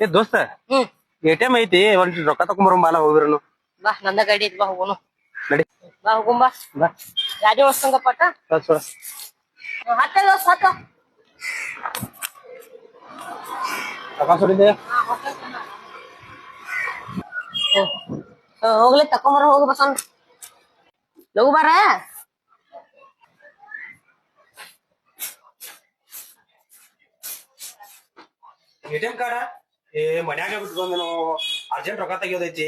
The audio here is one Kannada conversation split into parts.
ಏ ದೋಸ್ತ ಎ.ಟಿ.ಎಂ ಐತಿ ಒಂದ್ ರೊಕ್ಕ ತಕೊಂಬರೋ ಬಾಲ ಹೋಗಿರೋನು ಬಾ ನಂದ ಗಾಡಿ ಐತಿ ಬಾ ಹೋಗೋನು ನಡಿ ಬಾ ಹೋಗೋಣ ಬಾ ಬಾ ಗಾಡಿ ಓಡ್ಸಂಗ ಪಟ್ಟ ಹತ್ತ ಹತ್ತ ರೊಕ್ಕ ಸುರಿದೆ ಹೋಗ್ಲಿ ತಕೊಂಬರ ಹೋಗ ಬಸನ್ ಲಗು ಬಾರ ಎ.ಟಿ.ಎಂ ಕಾರ್ಡ ಏ ಮನ್ಯಾಗ ಬಿಟ್ಟು ಬಂದನು ಅರ್ಜೆಂಟ್ ರೊಕ್ಕ ತೆಗಿಯೋದೈತಿ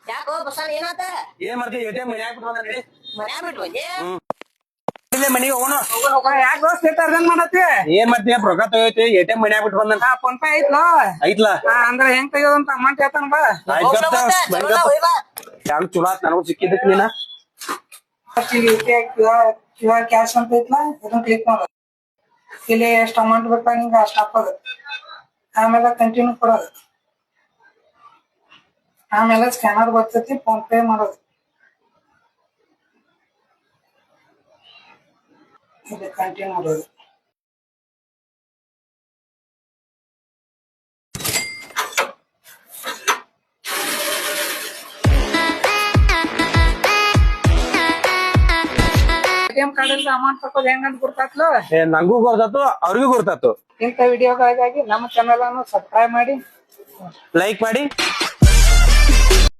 ಯಾಕೋ ಬಸನ್ ಏನಾತ ಏನ್ ಮಾಡ್ತಿ ಎ.ಟಿ.ಎಂ ಮನ್ಯಾಗ ಬಿಟ್ಟು ಬಂದ ನಡಿ ಮನ್ಯಾಗ ಬಿಟ್ಟು ಬಂದೆ ಇಲ್ಲೇ ಮನೆಗೆ ಹೋಗೋಣ ಯಾಕೆ ದೋಸ್ತ ಅರ್ಜೆಂಟ್ ಮಾಡತ್ತಿ ಏನ್ ಮಾಡ್ತಿ ರೊಕ್ಕ ತೆಗಿಯೋತಿ ಎ.ಟಿ.ಎಂ ಮನ್ಯಾಗ ಬಿಟ್ಟು ಬಂದ ಫೋನ್ ಪೇ ಐತ್ಲೋ ಐತ್ಲಾ ಅಂದ್ರ ಹೆಂಗ್ ತೆಗಿಯೋದಂತ ಅಮೌಂಟ್ ಹೇಳ್ತಾನ ಬಾ ಯಾರು ಚಲೋ ಆತ್ ನನಗೂ ಸಿಕ್ಕಿದ್ದಕ್ ನೀನ ಕ್ಯೂ ಆರ್ ಕ್ಯಾಶ್ ಅಂತ ಐತ್ಲಾ ಇದನ್ನ ಕ್ಲಿಕ್ ಮಾಡೋದು ಇಲ್ಲಿ ಎಷ್ಟು ಅಮೌಂಟ್ ಬೇಕಾ ನಿಂಗೆ ಅಷ್ಟು ಹಾಕೋದು ಆಮೇಲೆ ಕಂಟಿನ್ಯೂ ಕೊಡೋದು ಆಮೇಲೆ ಸ್ಕ್ಯಾನರ್ ಬರ್ತೈತಿ ಫೋನ್ ಪೇ ಮಾಡೋದು ಇಲ್ಲಿ ಕಂಟಿನ್ಯೂ ಮಾಡೋದು ಎ.ಟಿ.ಎಂ ಕಾರ್ಡ್ ಅಮೌಂಟ್ ತಕೋದು ಹೆಂಗಂತ ಗುರ್ತಾತ್ಲು ನಂಗೂ ಗೊತ್ತಾತು ಅವ್ರಿಗೂ ಗೊತ್ತಾತು ಇಂಥ ವಿಡಿಯೋಗಳಿಗಾಗಿ ನಮ್ಮ ಚಾನಲ್ ಅನ್ನು ಸಬ್ಸ್ಕ್ರೈಬ್ ಮಾಡಿ ಲೈಕ್ ಮಾಡಿ